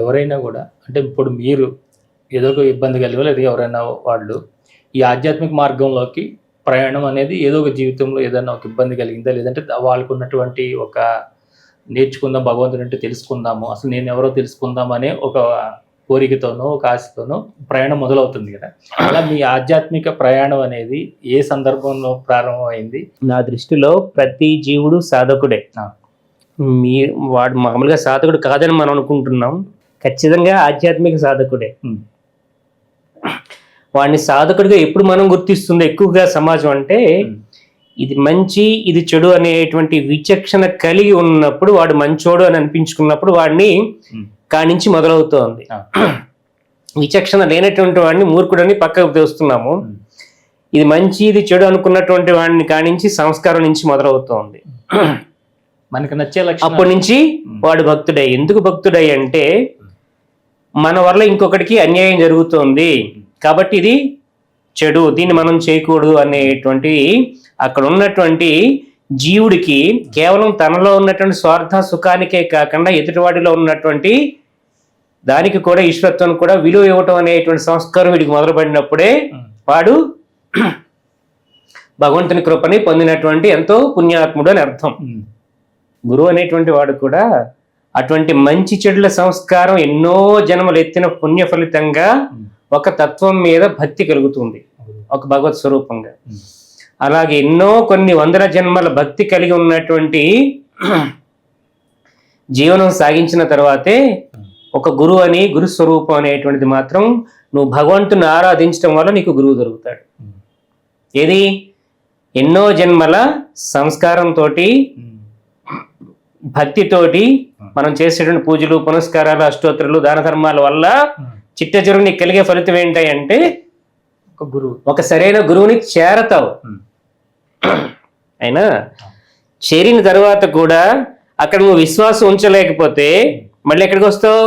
ఎవరైనా కూడా అంటే ఇప్పుడు మీరు ఏదో ఒక ఇబ్బంది కలిగో లేదా ఎవరైనా వాళ్ళు ఈ ఆధ్యాత్మిక మార్గంలోకి ప్రయాణం అనేది ఏదో ఒక జీవితంలో ఏదైనా ఒక ఇబ్బంది కలిగిందా? లేదంటే వాళ్ళకు ఉన్నటువంటి ఒక నేర్చుకుందాం భగవంతుడు అంటే తెలుసుకుందాము. అసలు నేను ఎవరో తెలుసుకుందాం అనే ఒక కోరికతోనో, ఒక ఆశతోనో ప్రయాణం మొదలవుతుంది కదా! అలా మీ ఆధ్యాత్మిక ప్రయాణం అనేది ఏ సందర్భంలో ప్రారంభమైంది? నా దృష్టిలో ప్రతి జీవుడు సాధకుడే. వాడు మామూలుగా సాధకుడు కాదని మనం అనుకుంటున్నాం. ఖచ్చితంగా ఆధ్యాత్మిక సాధకుడే. వాడిని సాధకుడిగా ఎప్పుడు మనం గుర్తిస్తుంది ఎక్కువగా సమాజం అంటే ఇది మంచి ఇది చెడు అనేటువంటి విచక్షణ కలిగి ఉన్నప్పుడు వాడు మంచోడు అని అనిపించుకున్నప్పుడు వాడిని కానించి మొదలవుతోంది. విచక్షణ లేనటువంటి వాడిని మూర్ఖుడని పక్కకు తోస్తున్నాము. ఇది మంచి ఇది చెడు అనుకున్నటువంటి వాడిని కానించి సంస్కారం నుంచి మొదలవుతోంది. మనకు నచ్చే లక్షణం. అప్పటి నుంచి వాడు భక్తుడై. ఎందుకు భక్తుడై అంటే మన వల్ల ఇంకొకటికి అన్యాయం జరుగుతోంది కాబట్టి ఇది చెడు, దీన్ని మనం చేయకూడదు అనేటువంటి అక్కడ ఉన్నటువంటి జీవుడికి కేవలం తనలో ఉన్నటువంటి స్వార్థ సుఖానికే కాకుండా ఎదుటివాడిలో ఉన్నటువంటి దానికి కూడా ఈశ్వరత్వం కూడా విలువ ఇవ్వటం అనేటువంటి సంస్కారం వీడికి మొదలుపడినప్పుడే వాడు భగవంతుని కృపని పొందినటువంటి ఎంతో పుణ్యాత్ముడు అని అర్థం. గురువు అనేటువంటి వాడు కూడా అటువంటి మంచి చెడుల సంస్కారం ఎన్నో జన్మలు ఎత్తిన పుణ్య ఫలితంగా ఒక తత్వం మీద భక్తి కలుగుతుంది, ఒక భగవత్ స్వరూపంగా. అలాగే ఎన్నో కొన్ని వందల జన్మల భక్తి కలిగి ఉన్నటువంటి జీవనం సాగించిన తర్వాతే ఒక గురువు అని గురు స్వరూపం అనేటువంటిది మాత్రం నువ్వు భగవంతుని ఆరాధించడం వల్ల నీకు గురువు దొరుకుతాడు. ఏది ఎన్నో జన్మల సంస్కారంతో భక్తితోటి మనం చేసేటువంటి పూజలు పునస్కారాలు అష్టోత్తరాలు దాన ధర్మాల వల్ల చిట్ట చివరికి నీకు కలిగే ఫలితం ఏంటంటే ఒక సరైన గురువుని చేరతావు. అయినా చేరిన తర్వాత కూడా అక్కడ నువ్వు విశ్వాసం ఉంచలేకపోతే మళ్ళీ ఎక్కడికి వస్తావు?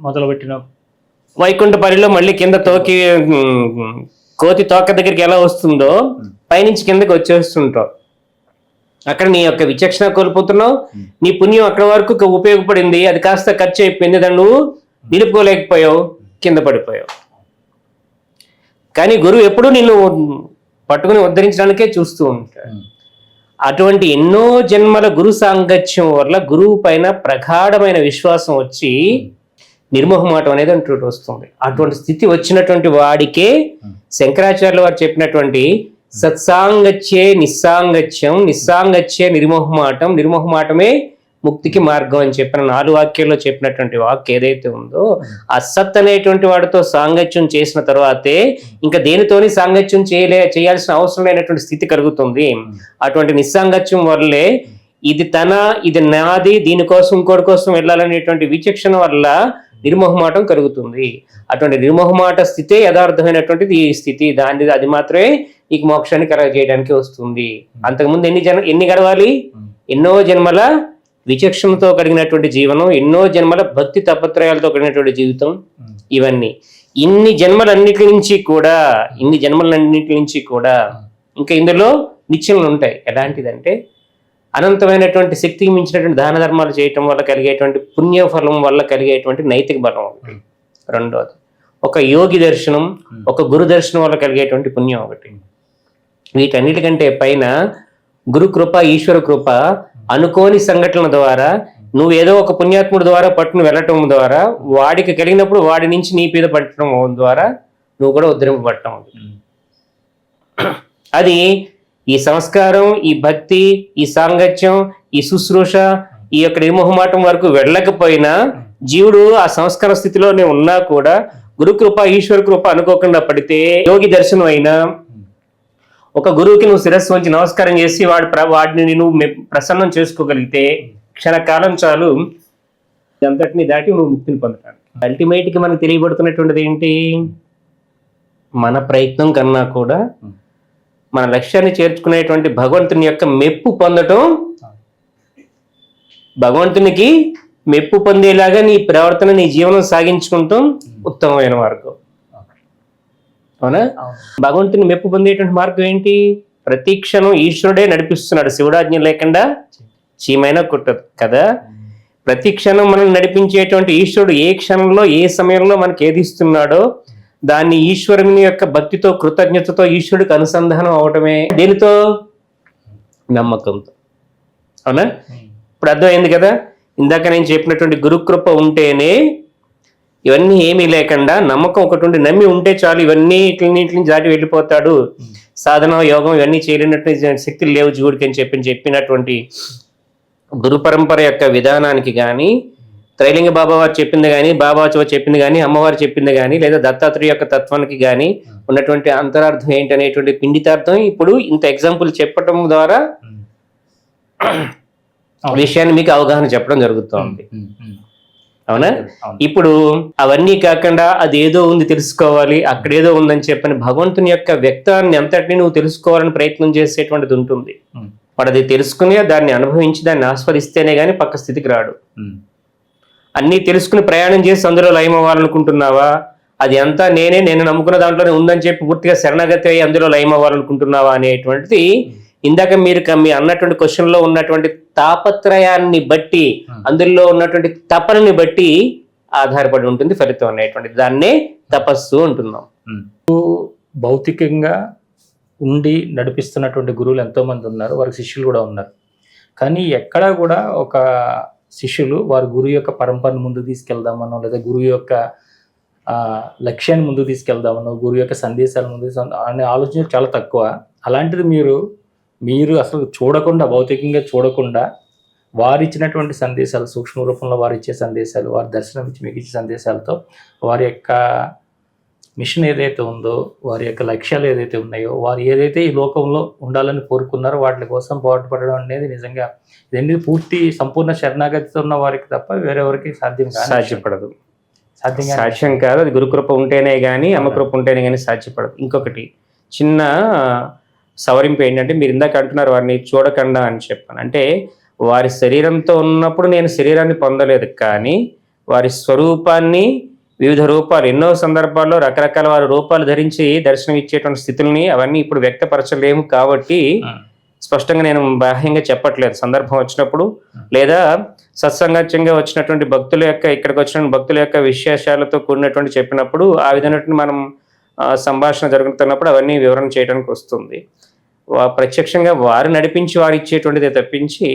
మొదలుపెట్టిన వైకుంఠపల్లిలో మళ్ళీ కింద కోతి తోక దగ్గరికి ఎలా వస్తుందో పైనుంచి కిందకి వచ్చేస్తుంటావు. అక్కడ నీ యొక్క విచక్షణ కోల్పోతున్నావు. నీ పుణ్యం అక్కడ వరకు ఉపయోగపడింది, అది కాస్త ఖర్చు అయిపోయింది, దాన్ని నువ్వు నిలుపుకోలేకపోయావు, కింద పడిపోయావు. కానీ గురువు ఎప్పుడూ నిన్ను పట్టుకుని ఉద్ధరించడానికే చూస్తూ ఉంటాడు. అటువంటి ఎన్నో జన్మల గురు సాంగత్యం వల్ల గురువు పైన ప్రగాఢమైన విశ్వాసం వచ్చి నిర్మోహమాటం అనేది అంటూ వస్తుంది. అటువంటి స్థితి వచ్చినటువంటి వాడికే శంకరాచార్యుల వారు చెప్పినటువంటి సత్సాంగత్యే నిస్సాంగత్యం, నిస్సాంగత్యే నిర్మోహమాటం, నిర్మోహమాటమే ముక్తికి మార్గం అని చెప్పిన 4 వాక్యాల్లో చెప్పినటువంటి వాక్ ఏదైతే ఉందో ఆ సత్ అనేటువంటి వాడితో సాంగత్యం చేసిన తర్వాతే ఇంకా దేనితోని సాంగత్యం చేయాల్సిన అవసరం లేనటువంటి స్థితి కలుగుతుంది. అటువంటి నిస్సాంగత్యం వల్లే ఇది ఇది నాది, దీనికోసం ఇంకోటి కోసం వెళ్ళాలనేటువంటి విచక్షణ వల్ల నిర్మోహమాటం కలుగుతుంది. అటువంటి నిర్మోహమాట స్థితే యథార్థమైనటువంటిది ఈ స్థితి. అది మాత్రమే నీకు మోక్షాన్ని కలగజేయడానికి వస్తుంది. అంతకుముందు ఎన్ని గడవాలి? ఎన్నో జన్మల విచక్షణతో కలిగినటువంటి జీవనం, ఎన్నో జన్మల భక్తి తపత్రయాలతో కలిగినటువంటి జీవితం, ఇవన్నీ ఇన్ని జన్మలన్నిటి నుంచి కూడా ఇంకా ఇందులో నిత్యములు ఉంటాయి. ఎలాంటిదంటే అనంతమైనటువంటి శక్తికి మించినటువంటి దాన ధర్మాలు చేయటం వల్ల కలిగేటువంటి పుణ్యఫలం వల్ల కలిగేటువంటి నైతిక బలం ఒకటి. రెండోది ఒక యోగి దర్శనం, ఒక గురు దర్శనం వల్ల కలిగేటువంటి పుణ్యం ఒకటి. వీటన్నిటికంటే పైన గురు కృప, ఈశ్వర కృప అనుకోని సంఘటనల ద్వారా నువ్వు ఏదో ఒక పుణ్యాత్ముడి ద్వారా పట్టును వెళ్ళటం ద్వారా వాడికి కలిగినప్పుడు వాడి నుంచి నీ మీద పట్టడం ద్వారా నువ్వు కూడా ఉద్ధరింపబడటం. అది ఈ సంస్కారం, ఈ భక్తి, ఈ సాంగత్యం, ఈ శుశ్రూష, ఈ యొక్క నిర్మోహమాటం వరకు వెళ్ళకపోయినా జీవుడు ఆ సంస్కార స్థితిలోనే ఉన్నా కూడా గురుకృప, ఈశ్వర కృప అనుకోకుండా పడితే యోగి దర్శనం అయినా ఒక గురువుకి నువ్వు శిరస్సు వంచి నమస్కారం చేసి వాడిని నువ్వు ప్రసన్నం చేసుకోగలిగితే క్షణకాలం చాలు అంతటిని దాటి నువ్వు ముక్తిని పొందటానికి. అల్టిమేట్గా మనకు తెలియబడుతున్నటువంటిది ఏంటి? మన ప్రయత్నం కన్నా కూడా మన లక్ష్యాన్ని చేర్చుకునేటువంటి భగవంతుని యొక్క మెప్పు పొందటం, భగవంతునికి మెప్పు పొందేలాగా నీ ప్రవర్తన, నీ జీవనం సాగించుకుంటాం ఉత్తమమైన మార్గం. అవునా? భగవంతుని మెప్పు పొందేటువంటి మార్గం ఏంటి? ప్రతి క్షణం ఈశ్వరుడే నడిపిస్తున్నాడు. శివుడాజ్ఞ లేకుండా చీమైనా కుట్టదు కదా. ప్రతి క్షణం మనం నడిపించేటువంటి ఈశ్వరుడు ఏ క్షణంలో ఏ సమయంలో మనకి ఏది ఇస్తున్నాడో దాన్ని ఈశ్వరుని యొక్క భక్తితో కృతజ్ఞతతో ఈశ్వరుడికి అనుసంధానం అవటమే. దేనితో? నమ్మకంతో. అవునా? ఇప్పుడు అర్థమైంది కదా. ఇందాక నేను చెప్పినటువంటి గురుకృప ఉంటేనే ఇవన్నీ ఏమీ లేకుండా నమ్మకం ఒకటి ఉండి నమ్మి ఉంటే చాలు, ఇవన్నీ ఇట్లని దాటి వెళ్ళిపోతాడు, సాధన యోగం ఇవన్నీ చేయలేనటువంటి శక్తులు లేవు జీవుడికి అని చెప్పినటువంటి గురు పరంపర యొక్క విధానానికి కానీ, త్రైలింగ బాబా వారు చెప్పింది కానీ, బాబా చెప్పింది కానీ, అమ్మవారు చెప్పింది కానీ, లేదా దత్తాత్రేయ యొక్క తత్వానికి కానీ ఉన్నటువంటి అంతరార్థం ఏంటనేటువంటి పిండితార్థం ఇప్పుడు ఇంత ఎగ్జాంపుల్ చెప్పటం ద్వారా విషయాన్ని మీకు అవగాహన చెప్పడం జరుగుతోంది. అవునా? ఇప్పుడు అవన్నీ కాకుండా అది ఏదో ఉంది తెలుసుకోవాలి, అక్కడేదో ఉందని చెప్పని భగవంతుని యొక్క వ్యక్తాన్ని అంతటిని నువ్వు తెలుసుకోవాలని ప్రయత్నం చేసేటువంటిది ఉంటుంది. వాడు అది తెలుసుకుని దాన్ని అనుభవించి దాన్ని ఆస్వాదిస్తేనే గానీ పక్క స్థితికి రాడు. అన్నీ తెలుసుకుని ప్రయాణం చేసి అందులో లయమవ్వాలనుకుంటున్నావా? అది అంతా నేను నమ్ముకున్న దాంట్లోనే ఉందని చెప్పి పూర్తిగా శరణాగతి అయ్యి అందులో లయమవ్వాలనుకుంటున్నావా అనేటువంటిది ఇందాక మీరు అన్నటువంటి క్వశ్చన్ లో ఉన్నటువంటి తాపత్రయాన్ని బట్టి, అందులో ఉన్నటువంటి తపనని బట్టి ఆధారపడి ఉంటుంది ఫలితం అనేటువంటిది. దాన్నే తపస్సు అంటున్నాం. భౌతికంగా ఉండి నడిపిస్తున్నటువంటి గురువులు ఎంతో మంది ఉన్నారు, వారికి శిష్యులు కూడా ఉన్నారు. కానీ ఎక్కడా కూడా ఒక శిష్యులు వారి గురువు యొక్క పరంపరను ముందు తీసుకెళ్దామనో, లేదా గురువు యొక్క లక్ష్యాన్ని ముందు తీసుకెళ్దామనో, గురువు యొక్క సందేశాల ముందు అనే ఆలోచన చాలా తక్కువ. అలాంటిది మీరు అసలు చూడకుండా, భౌతికంగా చూడకుండా వారు ఇచ్చినటువంటి సందేశాలు, సూక్ష్మ రూపంలో వారు ఇచ్చే సందేశాలు, వారి దర్శనం ఇచ్చి మీకు ఇచ్చే సందేశాలతో వారి యొక్క మిషన్ ఏదైతే ఉందో, వారి యొక్క లక్ష్యాలు ఏదైతే ఉన్నాయో, వారు ఏదైతే ఈ లోకంలో ఉండాలని కోరుకున్నారో వాటి కోసం పోరాటపడడం అనేది నిజంగా ఇదన్నీ పూర్తి సంపూర్ణ శరణాగతితో ఉన్న వారికి తప్ప వేరెవరికి సాధ్యపడదు. సాధ్యం కాదు. అది గురుకృప ఉంటేనే కానీ, అమ్మకృప ఉంటేనే కానీ సాధ్యపడదు. ఇంకొకటి చిన్న సవరింపు ఏంటంటే, మీరు ఇందాక అంటున్నారు వారిని చూడకుండా అని చెప్పాను. అంటే వారి శరీరంతో ఉన్నప్పుడు నేను శరీరాన్ని పొందలేదు, కానీ వారి స్వరూపాన్ని, వివిధ రూపాలు, ఎన్నో సందర్భాల్లో రకరకాల వారి రూపాలు ధరించి దర్శనం ఇచ్చేటువంటి స్థితుల్ని అవన్నీ ఇప్పుడు వ్యక్తపరచలేము. కాబట్టి స్పష్టంగా నేను బాహ్యంగా చెప్పట్లేదు. సందర్భం వచ్చినప్పుడు లేదా సత్సంగత్యంగా వచ్చినటువంటి భక్తుల యొక్క, ఇక్కడికి వచ్చిన భక్తుల యొక్క విశేషాలతో కూడినటువంటి చెప్పినప్పుడు ఆ విధమైనటువంటి మనం సంభాషణ జరుగుతున్నప్పుడు అవన్నీ వివరణ చేయడానికి వస్తుంది. ప్రత్యక్షంగా వారు నడిపించి వారు ఇచ్చేటువంటిదే తప్పించి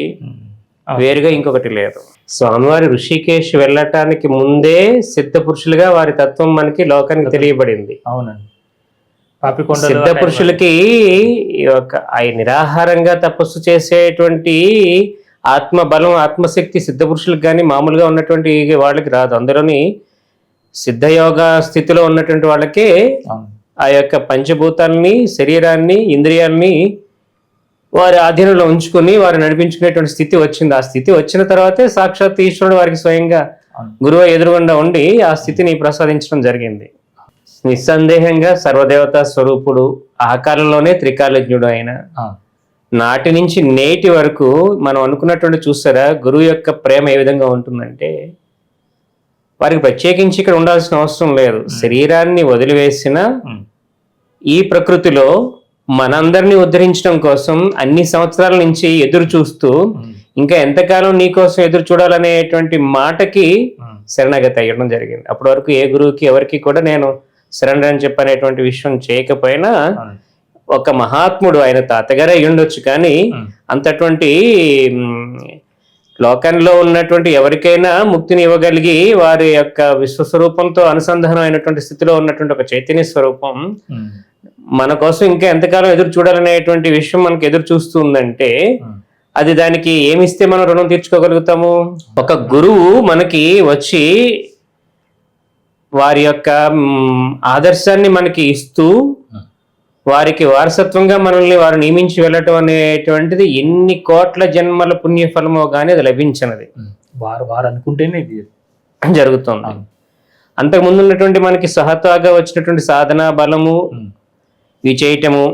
వేరుగా ఇంకొకటి లేదు. స్వామివారి ఋషికేశ్ వెళ్ళటానికి ముందే సిద్ధ పురుషులుగా వారి తత్వం మనకి లోకానికి తెలియబడింది. అవునండి. సిద్ధ పురుషులకి నిరాహారంగా తపస్సు చేసేటువంటి ఆత్మ బలం, ఆత్మశక్తి సిద్ధ పురుషులకు కానీ మామూలుగా ఉన్నటువంటి వాళ్ళకి రాదు. అందులోని సిద్ధయోగ స్థితిలో ఉన్నటువంటి వాళ్ళకే ఆ యొక్క పంచభూతాలని, శరీరాన్ని, ఇంద్రియాలని వారి ఆధీనంలో ఉంచుకుని వారు నడిపించుకునేటువంటి స్థితి వచ్చింది. ఆ స్థితి వచ్చిన తర్వాతే సాక్షాత్ ఈశ్వరుడు వారికి స్వయంగా గురువు ఎదురుగుండా ఉండి ఆ స్థితిని ప్రసాదించడం జరిగింది. నిస్సందేహంగా సర్వదేవతా స్వరూపుడు, ఆ కాలంలోనే త్రికాలజ్ఞుడు అయిన నాటి నుంచి నేటి వరకు మనం అనుకున్నటువంటి చూస్తారా గురువు యొక్క ప్రేమ ఏ విధంగా ఉంటుందంటే, వారికి ప్రత్యేకించి ఇక్కడ ఉండాల్సిన అవసరం లేదు. శరీరాన్ని వదిలివేసిన ఈ ప్రకృతిలో మనందరినీ ఉద్ధరించడం కోసం అన్ని సంవత్సరాల నుంచి ఎదురు చూస్తూ ఇంకా ఎంతకాలం నీ కోసం ఎదురు చూడాలనేటువంటి మాటకి శరణాగతి అయ్యడం జరిగింది. అప్పటి వరకు ఏ గురువుకి ఎవరికి కూడా నేను శరణ్ అని చెప్పనేటువంటి విషయం చేయకపోయినా, ఒక మహాత్ముడు, ఆయన తాతగారే అయి ఉండొచ్చు, కానీ అంతటువంటి లోకంలో ఉన్నటువంటి ఎవరికైనా ముక్తిని ఇవ్వగలిగి వారి యొక్క విశ్వస్వరూపంతో అనుసంధానం అయినటువంటి స్థితిలో ఉన్నటువంటి ఒక చైతన్య స్వరూపం మన కోసం ఇంకా ఎంతకాలం ఎదురు చూడాలనేటువంటి విషయం మనకు ఎదురు చూస్తుందంటే, అది దానికి ఏమిస్తే మనం రుణం తీర్చుకోగలుగుతాము? ఒక గురువు మనకి వచ్చి వారి యొక్క ఆదర్శాన్ని మనకి ఇస్తూ వారికి వారసత్వంగా మనల్ని వారు నియమించి వెళ్ళటం అనేటువంటిది ఎన్ని కోట్ల జన్మల పుణ్యఫలమో కానీ అది లభించినది. వారు అనుకుంటేనే జరుగుతుంది. అంతకుముందు ఉన్నటువంటి మనకి సహతాగా వచ్చినటువంటి సాధన బలము ఇవి చేయటము,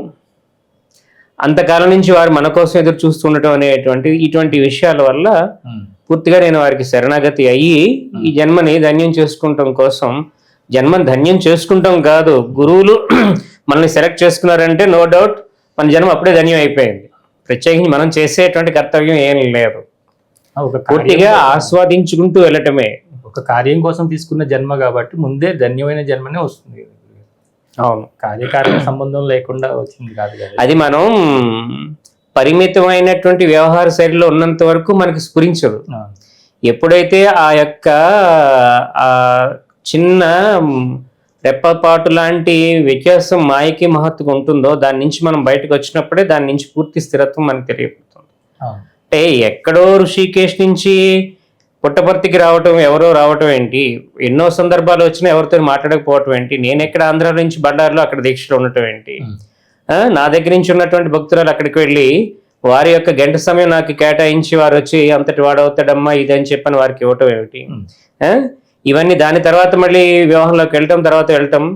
అంతకాలం నుంచి వారు మన కోసం ఎదురు చూస్తుండటం అనేటువంటి ఇటువంటి విషయాల వల్ల పూర్తిగా నేను వారికి శరణాగతి అయ్యి ఈ జన్మని ధన్యం చేసుకుంటాం కోసం, జన్మని ధన్యం చేసుకుంటాం కాదు, గురువులు మనల్ని సెలెక్ట్ చేసుకున్నారంటే నో డౌట్ మన జన్మ అప్పుడే ధన్యం అయిపోయింది. ప్రత్యేకించి మనం చేసేటువంటి కర్తవ్యం ఏం లేదు. ఒక పూర్తిగా ఆస్వాదించుకుంటూ వెళ్ళటమే. ఒక కార్యం కోసం తీసుకున్న జన్మ కాబట్టి ముందే ధన్యమైన జన్మనే వస్తుంది. అవును, కార్యకారణ సంబంధం లేకుండా వచ్చింది కాదు కదా. అది మనం పరిమితమైనటువంటి వ్యవహార శైలిలో ఉన్నంత వరకు మనకి స్ఫురించదు. ఎప్పుడైతే ఆ యొక్క ఆ చిన్న రెప్పపాటు లాంటి వ్యత్యాసం మాయకి మహత్తుగా ఉంటుందో దాని నుంచి మనం బయటకు వచ్చినప్పుడే దాని నుంచి పూర్తి స్థిరత్వం మనకు తెలియబడుతుంది. అంటే ఎక్కడో ఋషికేశ్ నుంచి పుట్టపర్తికి రావటం, ఎవరో రావటం ఏంటి, ఎన్నో సందర్భాలు వచ్చినా ఎవరితో మాట్లాడకపోవటం ఏంటి, నేను ఎక్కడ ఆంధ్ర నుంచి బళ్ళారిలో అక్కడ దీక్షలో ఉండటం ఏంటి, నా దగ్గర నుంచి ఉన్నటువంటి భక్తురాలు అక్కడికి వెళ్ళి వారి యొక్క గంట సమయం నాకు కేటాయించి వారు వచ్చి అంతటి వాడవుతాడమ్మా ఇదని చెప్పని వారికి ఇవ్వటం ఏమిటి, ఇవన్నీ దాని తర్వాత మళ్ళీ వివాహంలోకి వెళ్ళటం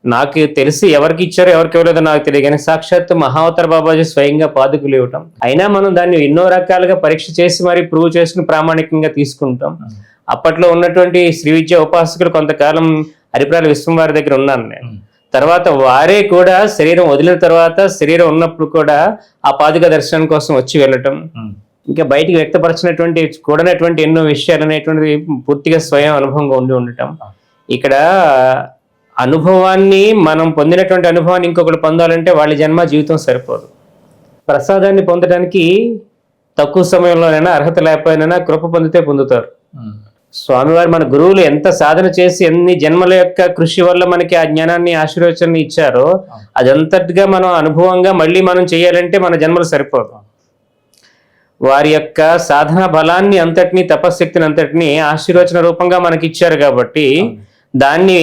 నాకు తెలిసి ఎవరికి ఇచ్చారో ఎవరికి ఇవ్వలేదో నాకు తెలియదు, కానీ సాక్షాత్ మహావతార బాబాజీ స్వయంగా పాదుకులు ఇవ్వటం. అయినా మనం దాన్ని ఎన్నో రకాలుగా పరీక్ష చేసి మరి ప్రూవ్ చేసుకుని ప్రామాణికంగా తీసుకుంటాం. అప్పట్లో ఉన్నటువంటి శ్రీ విద్య ఉపాసకులు కొంతకాలం హరిప్రాల విశ్వం వారి దగ్గర ఉన్నాను నేను. తర్వాత వారే కూడా శరీరం వదిలిన తర్వాత శరీరం ఉన్నప్పుడు కూడా ఆ పాదుక దర్శనం కోసం వచ్చి వెళ్ళటం, ఇంకా బయటికి వ్యక్తపరచినటువంటి కూడనటువంటి ఎన్నో విషయాలు అనేటువంటిది పూర్తిగా స్వయం అనుభవంగా ఉండటం. ఇక్కడ అనుభవాన్ని మనం పొందినటువంటి అనుభవాన్ని ఇంకొకటి పొందాలంటే వాళ్ళ జన్మ జీవితం సరిపోదు. ప్రసాదాన్ని పొందడానికి తక్కువ సమయంలోనైనా అర్హత లేకపోయినా కృప పొందితే పొందుతారు. స్వామివారు మన గురువులు ఎంత సాధన చేసి ఎన్ని జన్మల యొక్క కృషి వల్ల మనకి ఆ జ్ఞానాన్ని ఆశీర్వచనాన్ని ఇచ్చారో అదంతటిగా మనం అనుభవంగా మళ్ళీ మనం చేయాలంటే మన జన్మలు సరిపోదు. వారి యొక్క సాధన బలాన్ని అంతటినీ తపశక్తిని అంతటినీ ఆశీర్వచన రూపంగా మనకి ఇచ్చారు కాబట్టి దాన్ని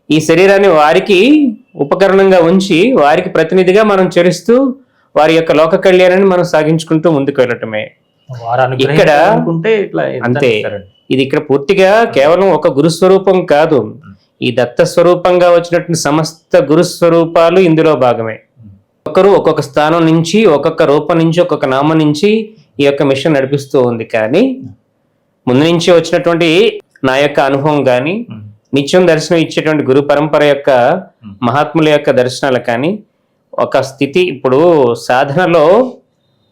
ఈ శరీరాన్ని వారికి ఉపకరణంగా ఉంచి వారికి ప్రతినిధిగా మనం చరిస్తూ వారి యొక్క లోక కళ్యాణాన్ని మనం సాగించుకుంటూ ముందుకు వెళ్ళటమే. ఇక్కడ అంతే, ఇది ఇక్కడ పూర్తిగా కేవలం ఒక గురుస్వరూపం కాదు, ఈ దత్త స్వరూపంగా వచ్చినటువంటి సమస్త గురుస్వరూపాలు ఇందులో భాగమే. ఒక్కొక్కరు ఒక్కొక్క స్థానం నుంచి ఒక్కొక్క రూపం నుంచి ఒక్కొక్క నామం నుంచి ఈ యొక్క మిషన్ నడిపిస్తూ ఉంది. కానీ ముందు నుంచి వచ్చినటువంటి నా యొక్క అనుభవం కానీ నిత్యం దర్శనం ఇచ్చేటువంటి గురు పరంపర యొక్క మహాత్ముల యొక్క దర్శనాలు కానీ ఒక స్థితి, ఇప్పుడు సాధనలో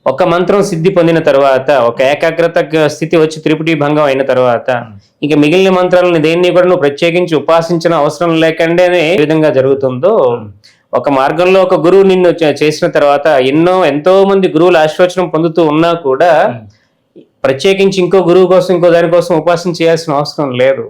ఒక మంత్రం సిద్ధి పొందిన తర్వాత ఒక ఏకాగ్రత స్థితి వచ్చి త్రిపుటి భంగం అయిన తర్వాత ఇక మిగిలిన మంత్రాలను దేన్ని కూడా నువ్వు ప్రత్యేకించి ఉపాసించిన అవసరం లేకుండానే ఏ విధంగా జరుగుతుందో ఒక మార్గంలో ఒక గురువు నిన్ను చేసిన తర్వాత ఎంతో మంది గురువుల ఆశీర్వచనం పొందుతూ ఉన్నా కూడా ప్రత్యేకించి ఇంకో గురువు కోసం ఇంకో దానికోసం ఉపాసన చేయాల్సిన అవసరం లేదు.